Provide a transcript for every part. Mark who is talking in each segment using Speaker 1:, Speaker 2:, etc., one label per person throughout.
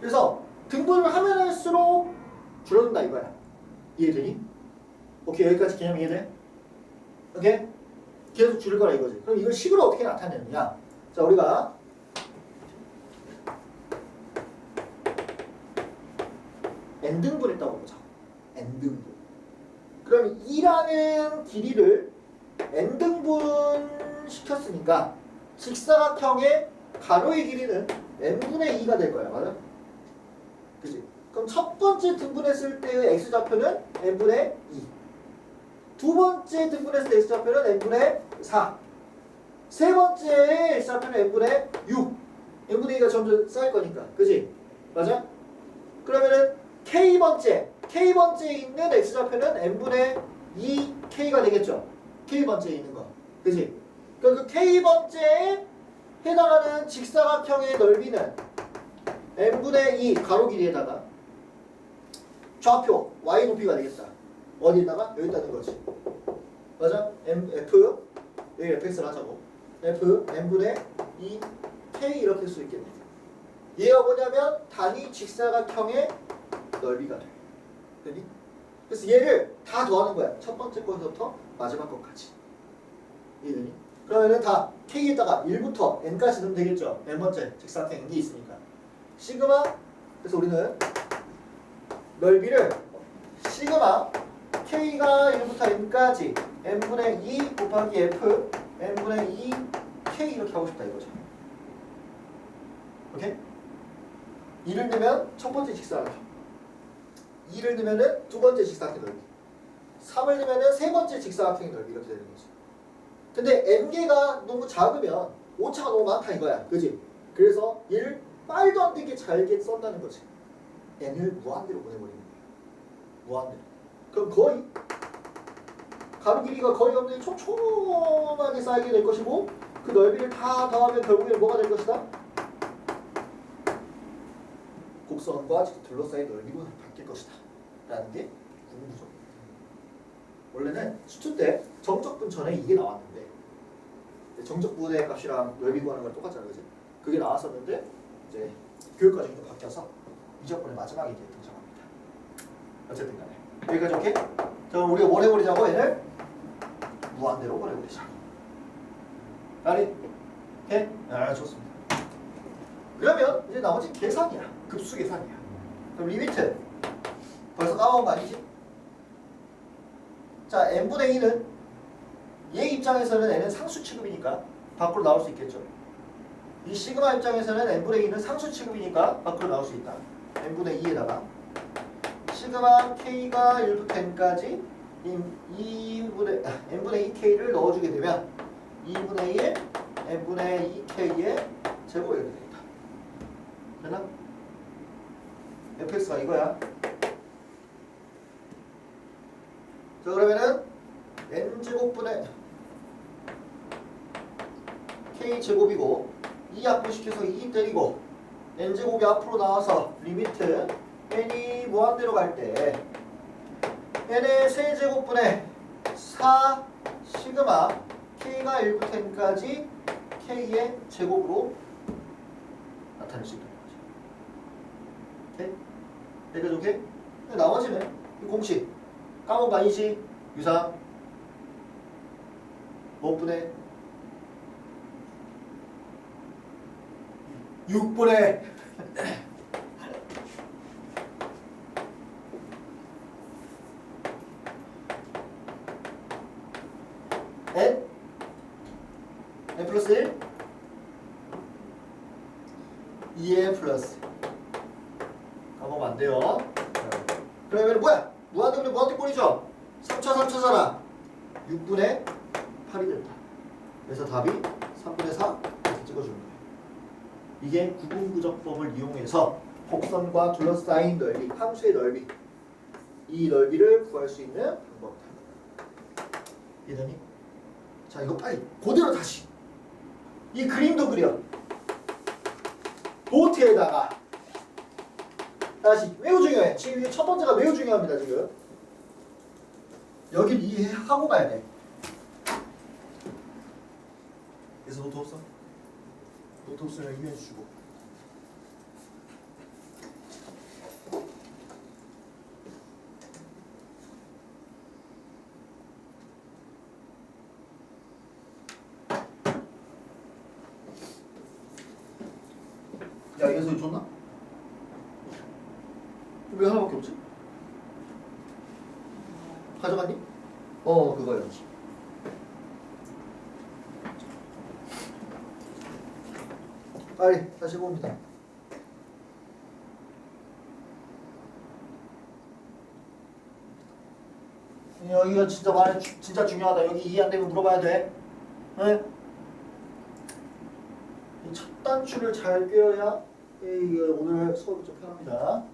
Speaker 1: 그래서 등분을 하면 할수록 줄어든다 이거야. 이해되니? 오케이, 여기까지 개념 이해돼? 오케이? 계속 줄일 거라 이거지. 그럼 이걸 식으로 어떻게 나타내느냐? 자, 우리가 n등분했다고 보자. n등분. 그럼 2라는 길이를 n등분 시켰으니까 직사각형의 가로의 길이는 n분의 2가 될 거야. 맞아? 그치? 그럼 첫 번째 등분했을 때의 x좌표는 n분의 2. 두 번째 등분했을 때 x좌표는 n분의 4. 세 번째 x좌표는 n분의 6. n분의 2가 점점 쌓일 거니까. 그치? 맞아? 그러면은 k번째에 있는 x좌표는 n분의 2k가 되겠죠? k번째에 있는 거. 그치? 그럼 그 k번째에 해당하는 직사각형의 넓이는 n분의 2 가로 길이에다가 좌표 y 높이가 되겠다. 어디에다가? 여기다 넣은 거지. 맞아? f 여기 fx를 하자고. f n분의 2k 이렇게 쓸 수 있겠네. 얘가 뭐냐면 단위 직사각형의 넓이가 돼. 되니? 그래서 얘를 다 더하는 거야. 첫 번째 거부터 마지막 것까지. 이해되니? 그러면은 다 k에다가 1부터 n까지 넣으면 되겠죠. n번째 직사각형 n이 있으니까. 시그마. 그래서 우리는 넓이를 시그마 k가 1부터 n까지 n분의 2 곱하기 f n분의 2k 이렇게 하고 싶다 이거죠. 오케이? 2를 넣으면 첫 번째 직사각형, 2를 넣으면은 두 번째 직사각형 넓이, 3을 넣으면은 세 번째 직사각형의 넓이 이렇게 되는 거지. 근데 n개가 너무 작으면 오차가 너무 많다 이거야. 그지? 그래서 얘를 말도 안 되게 잘게 썼다는 거지. n을 무한대로 보내버리는 거야. 무한대로. 그럼 거의 가로 길이가 거의 없는 촘촘하게 쌓이게 될 것이고 그 넓이를 다 더하면 결국에는 뭐가 될 것이다? 곡선과 둘러싸인 넓이로 바뀔 것이다 라는 게 구분구조. 원래는 수투 때 정적분천에 이게 나왔는데 정적분의 값이랑 넓이 구하는 건 똑같잖아, 그지? 그게 나왔었는데 이제 교육과정이 좀 바뀌어서 이적분의 마지막에 이제 등장합니다. 어쨌든 간에 여기까지 오케이? 그럼 우리가 뭘 해버리자고? 얘를 무한대로 보내버리자. 알이? 오케이? 아, 좋습니다. 그러면 이제 나머지 계산이야. 급수 계산이야. 그럼 리미트 벌써 까먹은 거 아니지? 자, n분의 2는 얘 입장에서는 n은 상수 취급이니까 밖으로 나올 수 있겠죠. 이 시그마 입장에서는 n분의 2는 상수 취급이니까 밖으로 나올 수 있다. n분의 2에다가 시그마 k가 1부터 n까지 n분의 2k를 넣어주게 되면 2분의 1 n분의 2k의 제곱이 이렇게 되겠다. 됐나? fx가 이거야. 자, 그러면은 n제곱분의 k제곱이고 2 약분시켜서 2 때리고 n제곱이 앞으로 나와서 리미트 n이 무한대로 갈 때 n의 세제곱분의 4 시그마 k가 1부터 n까지 k의 제곱으로 나타낼 수 있다는 거죠. 오케이? 여기까지 오케이? 나머지는 이 공식 까먹은 거 아니지? 유사 몇 분의 6분의 n 플러스 1 2n 플러스 까먹으면 안 돼요. 그러면 뭐야? 무한대면 무한대 꼴이죠? 3차 6분의 8이 된다. 그래서 답이 3분의 4 이렇게 찍어주는 거예요. 이게 구분구적법을 이용해서 곡선과 둘러싸인 넓이, 함수의 넓이, 이 넓이를 구할 수 있는 방법이다. 이해되니? 자, 이거 빨리 그대로 다시 이 그림도 그려. 노트에다가 다시 매우 중요해. 지금 첫 번째가 매우 중요합니다. 지금 여기를 이해하고 가야 돼. 그래서 노트 없어? 노트 없으면 이메일 주고. 야, 이 녀석이 줬나? 왜 하나밖에 없지? 가져갔니? 그거요. 빨리 다시 봅니다. 여기가 진짜 중요하다. 여기 이해 안 되면 물어봐야 돼. 네? 이 첫 단추를 잘 꿰어야 오늘 수업이 좀 편합니다.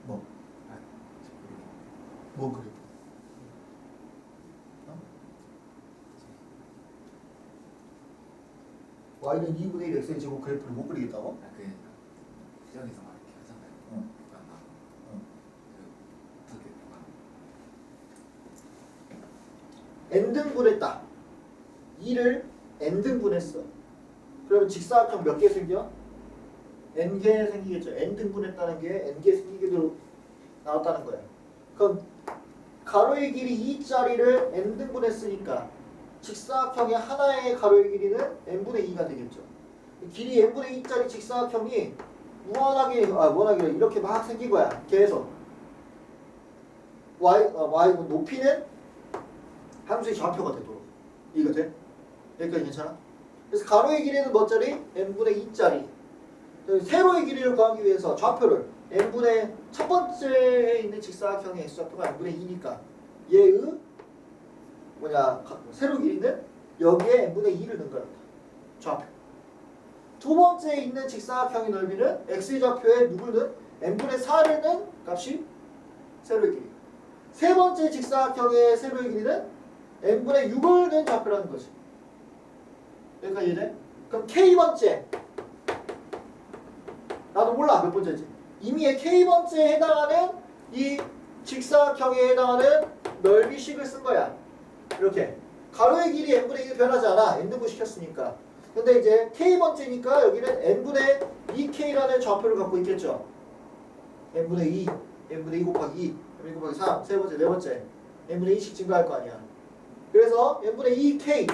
Speaker 1: 뭐? 뭐 그래? y는 2분의 1 x의 제곱 그래프를 못 그리겠다고?
Speaker 2: 그 시장에서 막 이렇게 하잖아요.
Speaker 1: 응.
Speaker 2: 그거 안 나오고. 어떻게 누가?
Speaker 1: n등분했다. 2를 n등분했어. 그러면 직사각형 몇 개 생겨? n개 생기겠죠. n등분했다는 게 n개 생기게 나왔다는 거야. 그럼 가로의 길이 2짜리를 n등분했으니까 직사각형의 하나의 가로의 길이는 n분의 2가 되겠죠. 길이 n분의 2짜리 직사각형이 무한하게 이렇게 막 생긴 거야. 계속 y 높이는 함수의 좌표가 되도록. 이해가 돼? 여기까지 괜찮아? 그래서 가로의 길이는 몇 짜리? n분의 2짜리. 세로의 길이를 구하기 위해서 좌표를 n분의 첫 번째에 있는 직사각형의 x좌표가 n분의 2니까 얘의 세로 길이는 여기에 n분의 2를 넣은 거야. 좌표. 두 번째에 있는 직사각형의 넓이는 x의 좌표에 누굴 넣은? n분의 4를 넣은 값이 세로의 길이. 세 번째 직사각형의 세로의 길이는 n분의 6을 넣은 좌표라는 거지. 여기까지 이해돼? 그럼 k번째. 나도 몰라 몇 번째지. 이미 k번째에 해당하는 이 직사각형에 해당하는 넓이식을 쓴 거야. 이렇게 가로의 길이 n분의 1 변하지 않아. n등분 시켰으니까. 근데 이제 k번째니까 여기는 n분의 2k라는 좌표를 갖고 있겠죠. n분의 2, n분의 2 곱하기 2, n분의 2 곱하기 3, 세 번째, 네 번째 n분의 2씩 증가할 거 아니야. 그래서 n분의 2k를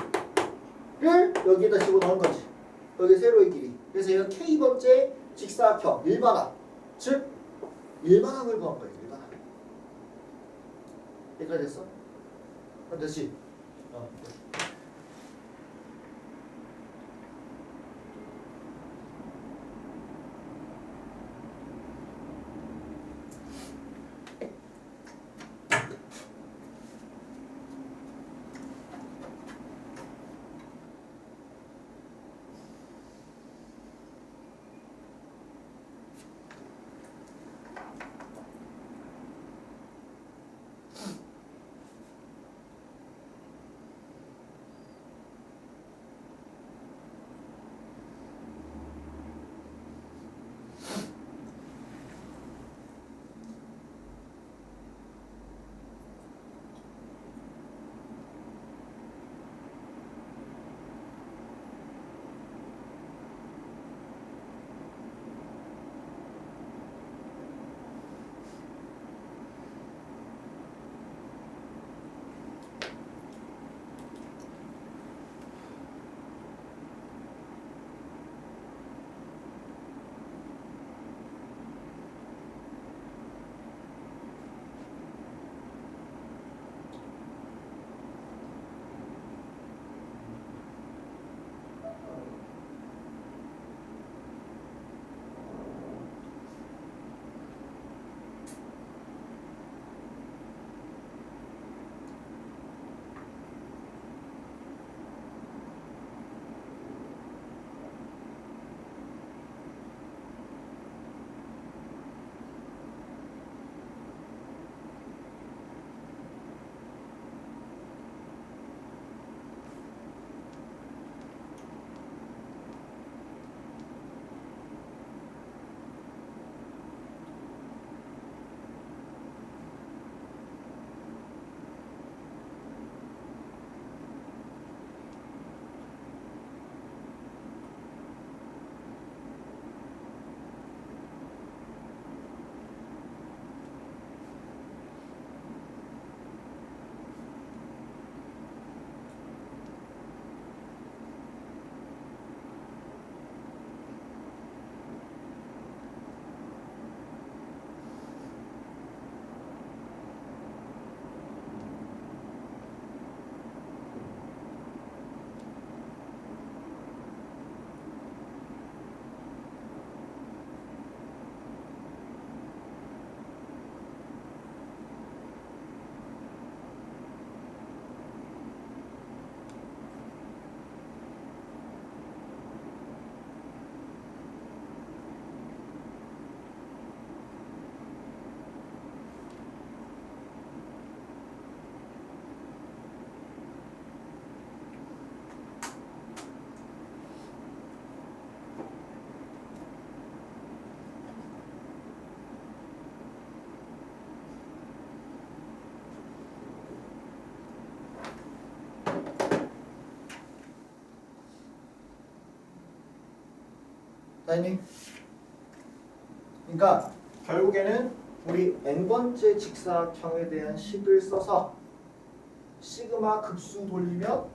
Speaker 1: 여기에다 집어넣은 거지. 여기 세로의 길이. 그래서 얘가 k번째 직사각형 일반항, 즉 일반항을 구한 거예요. 일반항. 여기까지 됐어? 그럼 됐지? 다행히. 그러니까 결국에는 우리 n번째 직사각형에 대한 식을 써서 시그마 급수 돌리면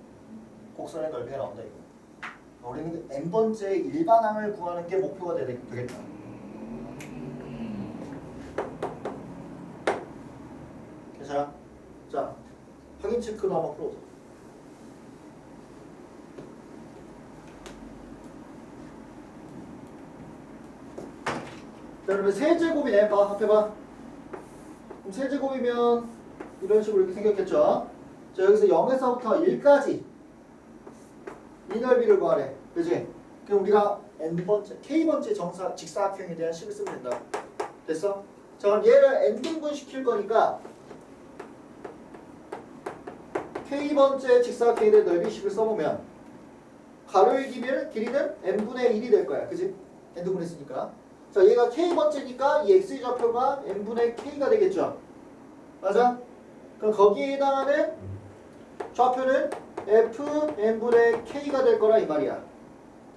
Speaker 1: 곡선의 넓이가 나온다 이거. 우리는 n번째 일반항을 구하는 게 목표가 되겠다. 괜찮아? 자, 확인 체크도 한번 풀어보자. 자, 그러면 세제곱이네. 봐, 앞에 봐. 그럼 세제곱이면 이런 식으로 이렇게 생겼겠죠? 자, 여기서 0에서부터 1까지 이 넓이를 구하래. 그지? 그럼 우리가 n번째, k번째 직사각형에 대한 식을 쓰면 된다. 됐어? 자, 그럼 얘를 n등분 시킬 거니까 k번째 직사각형에 대한 넓이식을 써보면 가로의 길이는 n분의 1이 될 거야. 그지? n등분 했으니까. 자, 얘가 k번째니까 이 x좌표가 n분의 k가 되겠죠? 맞아? 그럼 거기에 해당하는 좌표는 f n분의 k가 될 거라 이 말이야.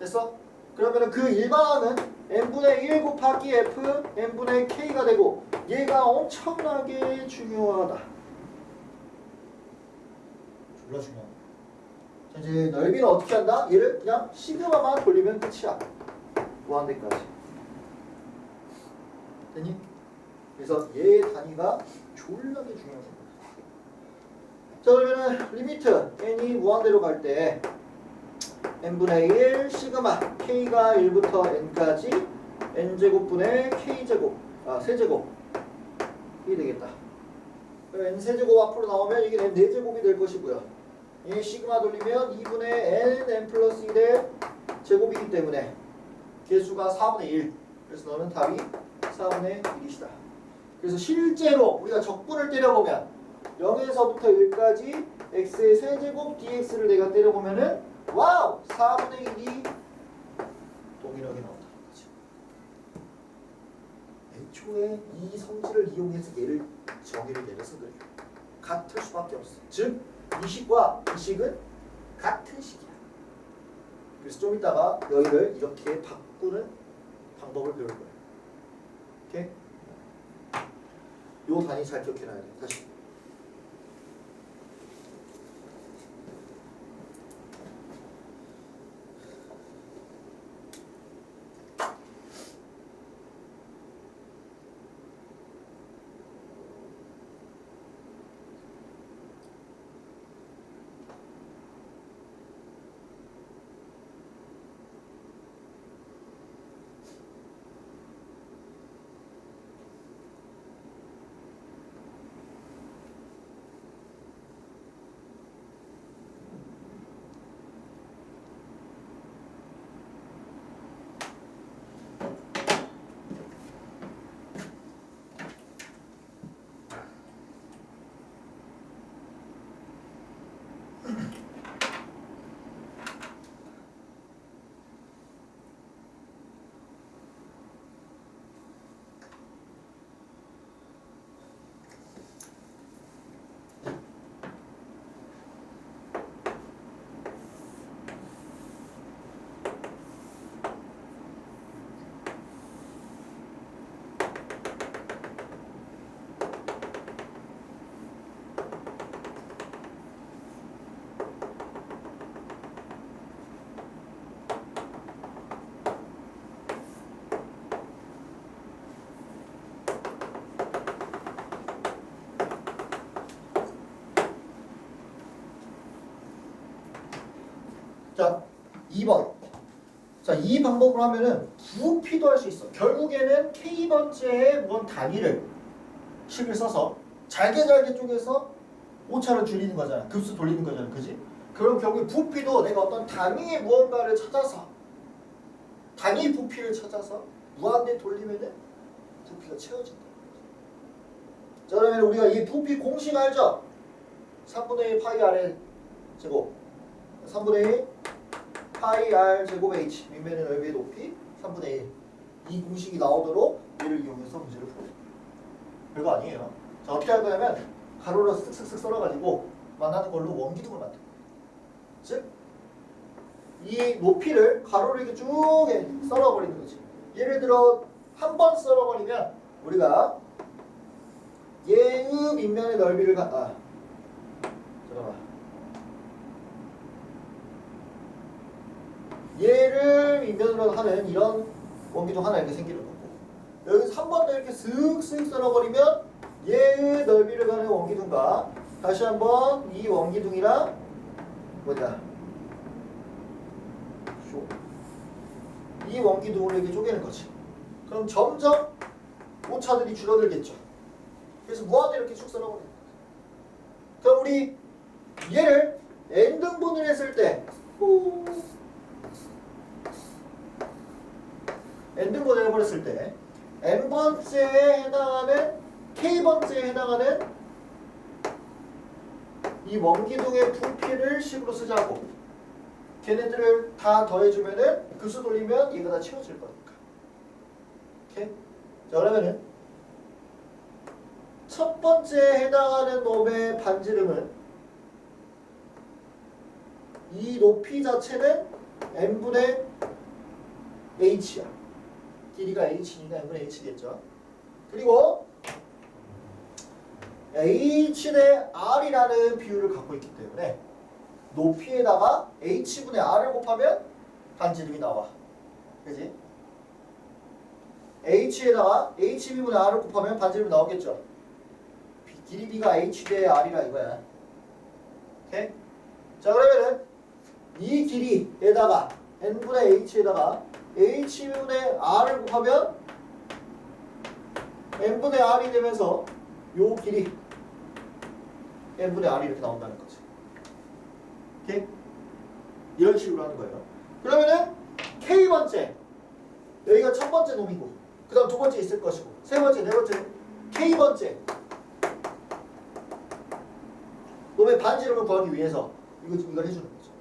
Speaker 1: 됐어? 그러면 그 일반항은 n분의 1 곱하기 f n분의 k가 되고 얘가 엄청나게 중요하다. 졸라 중요하다. 자, 이제 넓이는 어떻게 한다? 얘를 그냥 시그마만 돌리면 끝이야. 무한대까지. 됐니? 그래서 얘의 단위가 졸라게 중요하다. 자, 그러면은 리미트 n이 무한대로 갈 때 n분의 1 시그마 k가 1부터 n까지 n제곱분의 k제곱 세제곱이 되겠다. n 세제곱 앞으로 나오면 이게 n 4제곱이 될 것이고요. 이 시그마 돌리면 2분의 n 플러스 1의 제곱이기 때문에 개수가 4분의 1. 그래서 너는 답이 4분의 1이시다. 그래서 실제로 우리가 적분을 때려보면 0에서부터 1까지 x의 세제곱 dx를 내가 때려보면은 와우! 4분의 1이 동일하게 나온다. 애초에 이 성질을 이용해서 얘를 정의를 내려서 그래요. 같을 수밖에 없어. 즉, 이 식과 이 식은 같은 식이야. 그래서 좀 이따가 여기를 이렇게 바꾸는 방법을 배울 거예요. 오케이? 요 단위 잘 기억해놔야 돼. 다시. 자, 2번. 자, 이 방법으로 하면은 부피도 할 수 있어. 결국에는 k번째의 무언 단위를 식을 써서 잘게 쪼개서 오차를 줄이는 거잖아. 급수 돌리는 거잖아. 그지? 그럼 결국에 부피도 내가 어떤 단위의 무언가를 찾아서 단위 부피를 찾아서 무한대 돌리면은 부피가 채워진다. 자, 그러면 우리가 이 부피 공식 알죠? 3분의 1 파이 r의 제곱 3분의 1 파이 r 제곱 h 밑면의 넓이의 높이 3분의 1 이 공식이 나오도록 얘를 이용해서 문제를 풀어요. 별거 아니에요. 자, 어떻게 할 거냐면 가로로 쓱쓱쓱 썰어가지고 만나는 걸로 원기둥을 만들고 즉 이 높이를 가로를 이렇게 쭉 썰어버리는 거지. 예를 들어 한 번 썰어버리면 우리가 얘의 밑면의 넓이를 잠깐만. 얘를 밑면으로 하는 이런 원기둥 하나 이렇게 생기는 거고, 여기서 한 번 더 이렇게 슥슥 썰어버리면 얘의 넓이를 가는 원기둥과 다시 한번 이 원기둥이랑 이 원기둥을 이렇게 쪼개는 거지. 그럼 점점 오차들이 줄어들겠죠. 그래서 무한대로 이렇게 쭉 썰어버려요. 그럼 우리 얘를 n등분을 했을 때 n등분을 해버렸을 때 n번째에 해당하는 k번째에 해당하는 이 원기둥의 부피를 식으로 쓰자고. 걔네들을 다 더해주면은 급수 돌리면 얘가 다 채워질 거니까. 오케이? 자, 그러면은 첫 번째에 해당하는 놈의 반지름은 이 높이 자체는 n분의 h야. 길이가 h니까 n분의 h겠죠. 그리고 h 대 r이라는 비율을 갖고 있기 때문에 높이에다가 h분의 r을 곱하면 반지름이 나와. 그지? h에다가 hb분의 r을 곱하면 반지름이 나오겠죠. 길이 b가 h 대 r이라 이거야. 오케이? 자, 그러면은 이 길이에다가 n분의 h에다가 h분의 r을 곱하면 n분의 r이 되면서 요 길이 n분의 r이 이렇게 나온다는 거지. 오케이? 이런 식으로 하는 거예요. 그러면은 k번째, 여기가 첫 번째 놈이고, 그 다음 두 번째 있을 것이고, 세 번째, 네 번째, k번째 놈의 반지름을 구하기 위해서 이걸 해주는 거죠.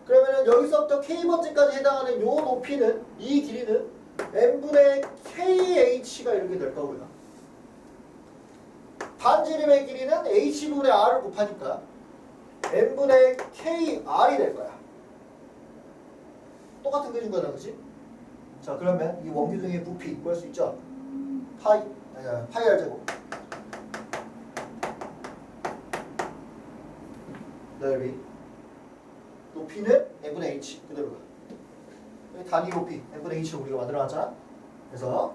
Speaker 1: 그러면은 여기서부터 k번째까지 해당하는 요 높이는, 이 길이는 n분의 kh가 이렇게 될 거고요. 반지름의 길이는 h분의 r을 곱하니까 n분의 kr이 될 거야. 똑같은 게 준 거다, 그치? 자, 그러면 이 원기둥의 부피 구할 수 있죠? 파이 r 제곱 넓이, 높이는 n분의 h 그대로가. 단위 높이 n분의 h를 우리가 만들어놨잖아. 그래서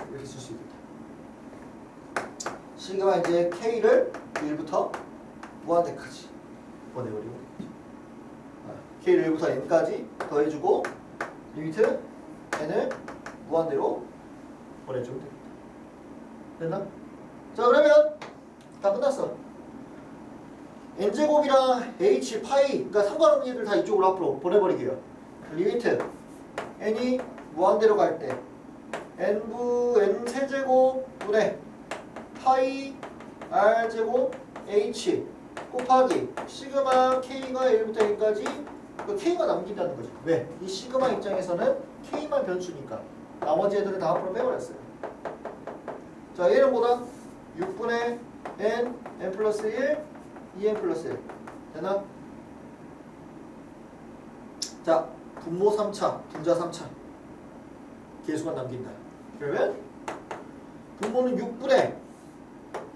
Speaker 1: 이렇게 쓸 수 있겠다. 시그마 이제 k를 1부터 무한대까지 보내버리고, k를 1부터 n까지 더해주고 리미트 n을 무한대로 보내주면 됩니다. 됐나? 자, 그러면 다 끝났어. n제곱이랑 h, 파이, 그러니까 상관없는 애들 다 이쪽으로 앞으로 보내버리게요. 리미트 n이 무한대로 갈 때 n 세제곱분의 파이 r제곱 h 곱하기 시그마 k가 1부터 n까지 k가 남긴다는 거죠. 왜? 이 시그마 입장에서는 k만 변수니까 나머지 애들은 다 앞으로 빼버렸어요. 자, 얘는 뭐다? 6분의 n 플러스 1 2n 플러스 1 되나? 자, 분모 3차, 분자 3차 계수가 남긴다. 그러면 분모는 6분의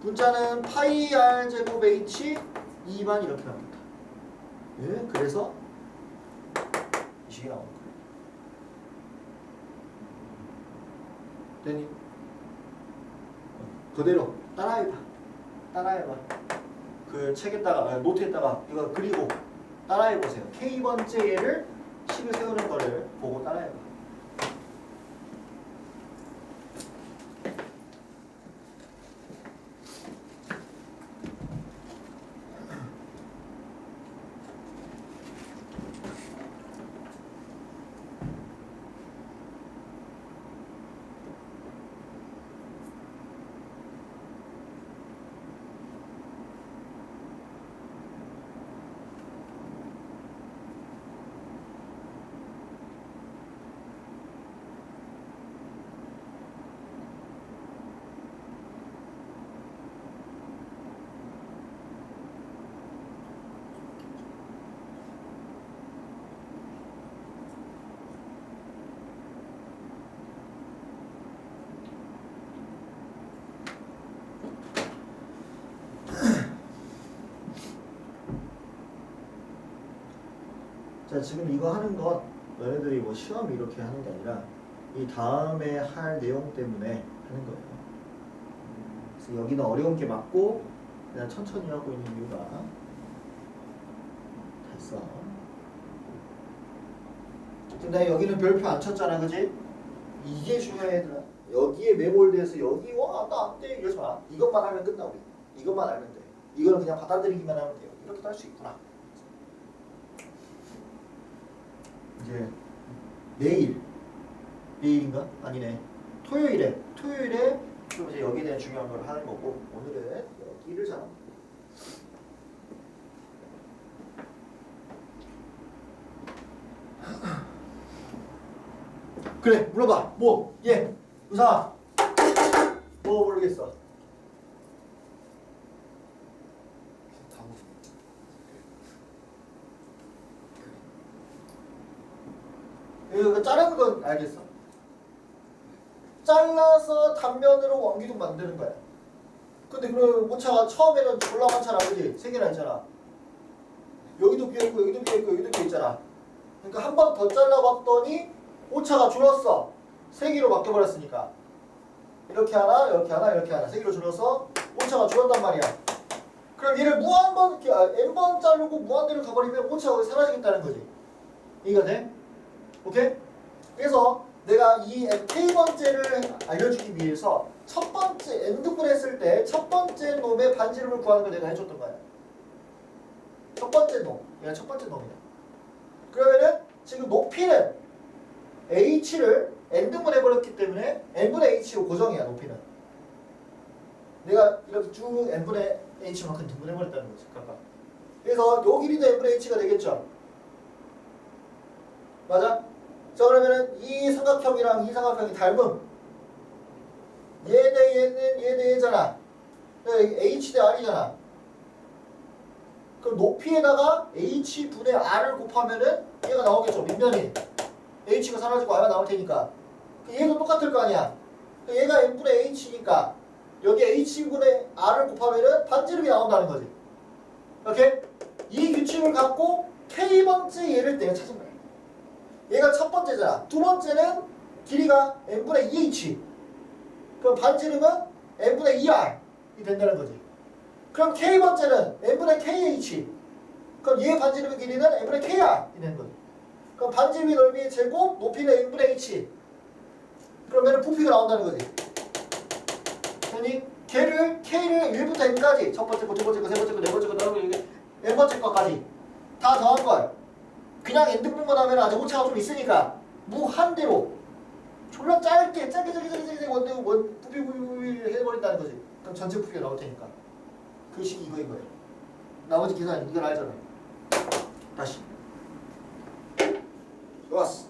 Speaker 1: 분자는 파이 r 제곱 h 2만 이렇게 나옵니다. 예, 그래서 이 식이 나오는 거예요. 되니? 그대로 따라해봐. 따라해봐. 그 책에다가, 노트에다가 이거 그리고 따라해보세요. K번째 얘를 식을 세우는 거를 보고 따라해봐. 자, 지금 이거 하는 건 너네들이 뭐 시험 이렇게 하는 게 아니라 이 다음에 할 내용 때문에 하는 거예요. 그래서 여기는 어려운 게 맞고 그냥 천천히 하고 있는 이유가 됐어. 지금 내가 여기는 별표 안 쳤잖아, 그지? 이게 중요해, 얘들아. 여기에 매몰돼서 여기 와, 나 안 돼. 이러지 마. 이것만 하면 끝나, 우리. 이것만 알면 돼. 이거는 그냥 받아들이기만 하면 돼요. 이렇게도 할 수 있구나. 이제 내일인가? 아니네. 토요일에 좀 이제 여기에 대한 중요한 걸 하는 거고 오늘은 여기를 잡아. 그래, 물어봐. 뭐? 예, 우상아. 뭐 모르겠어.
Speaker 2: 다
Speaker 1: 이거 자르는 건 알겠어? 잘라서 단면으로 원기둥 만드는 거야. 근데 그 오차가 처음에는 졸라 많잖아, 그지? 세 개나 있잖아. 여기도 비어있고 여기도 비어있고 여기도 비어있잖아. 그러니까 한 번 더 잘라봤더니 오차가 줄었어. 세 개로 바뀌어버렸으니까. 이렇게 하나, 이렇게 하나, 이렇게 하나. 세 개로 줄어서 오차가 줄었단 말이야. 그럼 얘를 무한번, n번 자르고 무한대로 가버리면 오차가 사라지겠다는 거지. 이해가 돼? 오케이? 그래서 내가 이 k번째를 알려주기 위해서 첫 번째 n등분 했을 때 첫 번째 놈의 반지름을 구하는 걸 내가 해줬던 거야. 첫 번째 놈. 얘가 첫 번째 놈이야. 그러면은 지금 높이는 h를 n등분 해버렸기 때문에 n분의 h로 고정이야, 높이는. 내가 이렇게 쭉 n분의 h만큼 등분해버렸다는 거지, 각각. 그래서 요 길이도 n분의 h가 되겠죠. 맞아? 자, 그러면은 이 삼각형이랑 이 삼각형이 닮음. 얘 대 얘는 얘 대 얘잖아. h 대 r이잖아. 그럼 높이에다가 h분의 r을 곱하면은 얘가 나오겠죠, 밑면이. h가 사라지고 r가 나올 테니까. 얘도 똑같을 거 아니야. 얘가 n분의 h니까 여기 h분의 r을 곱하면은 반지름이 나온다는 거지. 오케이? 이 규칙을 갖고 k번째 얘를 내가 찾은 거야. 얘가 첫 번째잖아. 두 번째는 길이가 n분의 2h. 그럼 반지름은 n분의 2r이 된다는 거지. 그럼 k번째는 n분의 kh. 그럼 얘 반지름의 길이는 n분의 kr이 되는 거지. 그럼 반지름의 넓이의 제곱, 높이는 n분의 h. 그러면 부피가 나온다는 거지. 그러니 k를 1부터 n까지 첫 번째 거, 두 번째 거, 세 번째 거, 네 번째 거, 다섯 번째 거, n번째 거까지 다 더한 걸 그냥 n등분만 하면 아직 오차가 좀 있으니까 무한대로 졸라 짧게 부피 해버린다는 거지. 그럼 전체 부피가 나올 테니까 그 식이 이거예요. 나머지 계산 이걸 알잖아. 다시 좋았어.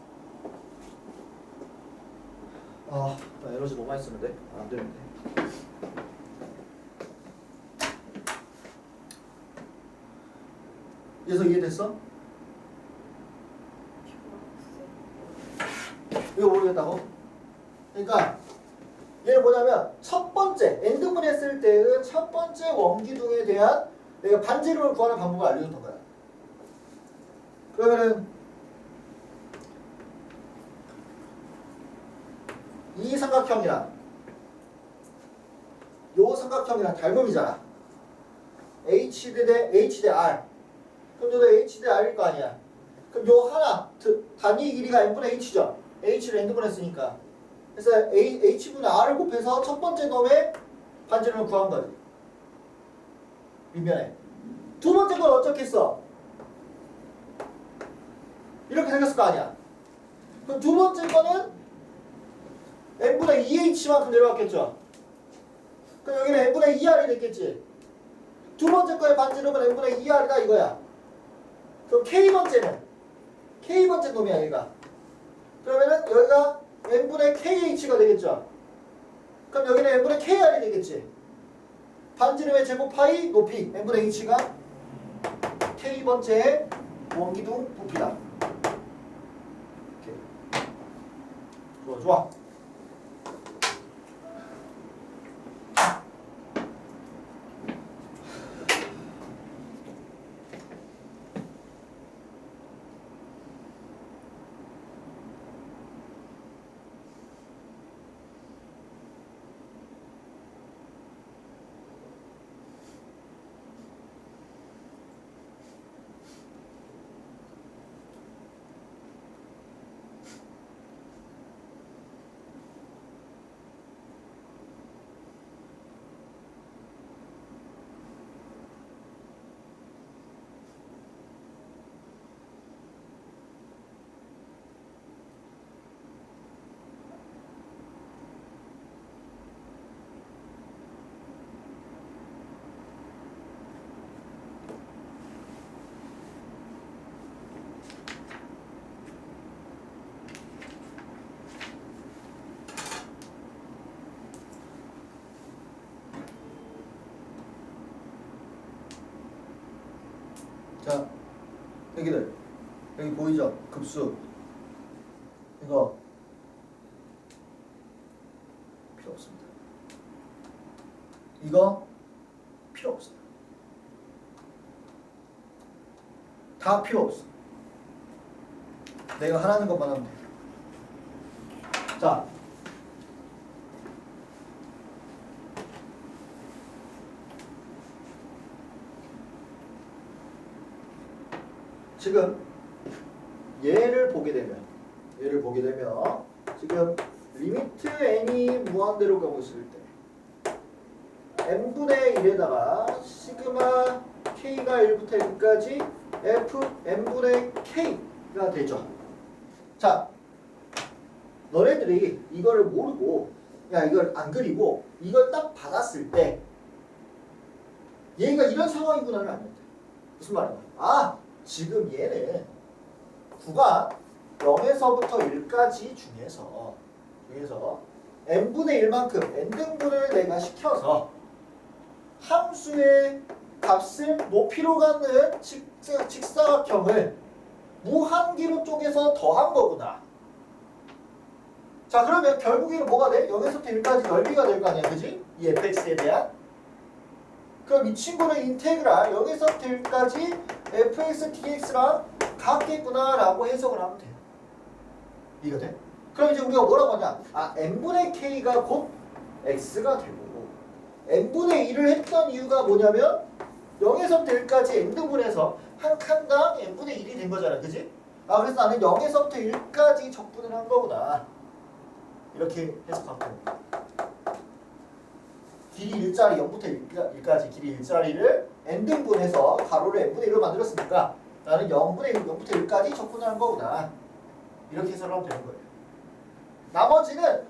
Speaker 1: 나 에너지 너무 많이 쓰는데 안 되는데. 그래서 이해됐어? 이거 모르겠다고? 그러니까 얘는 뭐냐면 첫 번째 n등분 했을 때의 첫 번째 원기둥에 대한 내가 반지름을 구하는 방법을 알려줬던 거야. 그러면은 이 삼각형이랑 요 삼각형이랑 닮음이잖아. h 대 r. 그럼 요도 h 대 r일 거 아니야. 그럼 요 하나 단위 길이가 n분의 h죠. h를 n등분 했으니까. 그래서 h분의 r을 곱해서 첫 번째 놈의 반지름을 구한 거지. 밑면에. 두 번째 건 어떻겠어? 이렇게 생겼을 거 아니야. 그럼 두 번째 거는 n분의 2h만큼 내려왔겠죠. 그럼 여기는 n분의 2r이 됐겠지. 두 번째 거의 반지름은 n분의 2r이다 이거야. 그럼 k번째 놈이야 얘가. 그러면은 여기가 n분의 kh가 되겠죠. 그럼 여기는 n분의 kr이 되겠지. 반지름의 제곱 파이 높이 n분의 h가 k번째의 원기둥 부피다. 이렇게. 좋아. 여기들 여기 보이죠? 급수 이거 필요 없습니다. 이거 필요 없어요. 다 필요 없어. 내가 하라는 것만 하면 돼. 자, 지금 얘를 보게 되면 지금 리미트 n이 무한대로 가고 있을 때 n분의 1에다가 시그마 k가 1부터 1까지 f n분의 k가 되죠. 자, 너네들이 이거를 모르고 야 이걸 안 그리고 이걸 딱 받았을 때 얘가 이런 상황이구나를 알면 돼. 무슨 말이야? 아, 지금 얘는 구간 0에서부터 1까지 중에서 n분의 1만큼 n등분을 내가 시켜서 함수의 값을 높이로 갖는 직사각형을 무한기로 쪼개서 더한 거구나. 자, 그러면 결국에는 뭐가 돼? 0에서부터 1까지 넓이가 될 거 아니야, 그지? 이 fx에 대한. 그럼 이 친구는 인테그랄 0에서부터 1까지 fx dx랑 같겠구나 라고 해석을 하면 돼요. 이해가 돼? 그럼 이제 우리가 뭐라고 하냐? 아, n분의 k가 곧 x가 되고 n분의 1을 했던 이유가 뭐냐면 0에서부터 1까지 n등분해서 한 칸당 n분의 1이 된 거잖아, 그지? 아, 그래서 나는 0에서부터 1까지 적분을 한 거구나. 이렇게 해석하면 됩니다. 길이 일자리 0부터 1까지 길이 일자리를 n등분해서 가로를 n분의 1로 만들었으니까 나는 0분의 1, 0부터 1까지 적분을 한 거구나. 이렇게 해석을 하면 되는 거예요. 나머지는